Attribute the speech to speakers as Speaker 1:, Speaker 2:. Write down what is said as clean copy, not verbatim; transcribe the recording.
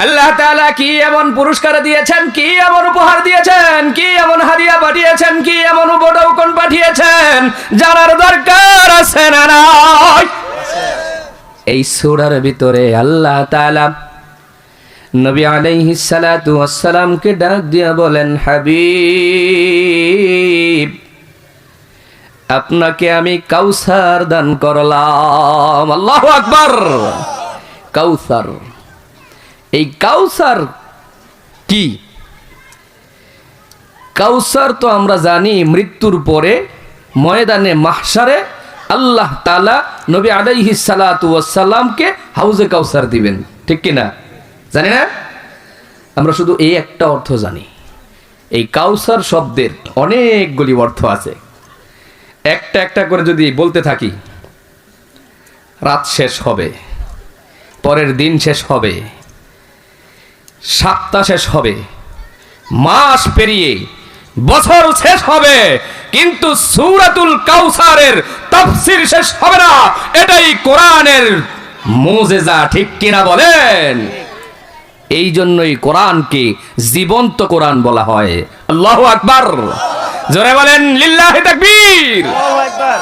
Speaker 1: আল্লাহ তাআলা কি এমন পুরস্কার দিয়েছেন, কি এমন উপহার দিয়েছেন, কি এমন হাদিয়া পাঠিয়েছেন, কি এমন উপঢৌকন পাঠিয়েছেন, জানার দরকার আছে না নাই? এই সূরার ভিতরে আল্লাহ তাআলা নবী আলাইহিস সালাতু ওয়াস সালামকে ডাক দিয়ে বলেন, হাবিব, আপনাকে আমি কাউসার দান করলাম। আল্লাহু আকবার। কাউসার, এই কাউসার কি? কাউসার তো আমরা জানি মৃত্যুর পরে ময়দানে মাহশারে আল্লাহ তাআলা নবী আলাইহিস সালাতু ওয়াস সালামকে হাউজে কাউসার দিবেন, ঠিক কি না? জানি না? আমরা শুধু এই একটা অর্থ জানি। এই কাউসার শব্দের অনেকগুলি অর্থ আছে। একটা একটা করে যদি বলতে থাকি, রাত শেষ হবে, পরের দিন শেষ হবে, সপ্তাহ শেষ হবে, মাস পেরিয়ে বছর শেষ হবে, কিন্তু সূরাতুল কাউসারের তাফসীর শেষ হবে না। এটাই কোরআনের মুজিজা, ঠিক কিনা বলেন? এই জন্যই কোরআনকে জীবন্ত কোরআন বলা হয়। আল্লাহু আকবার। জোরে বলেন লিল্লাহি তাকবীর। আল্লাহু আকবার।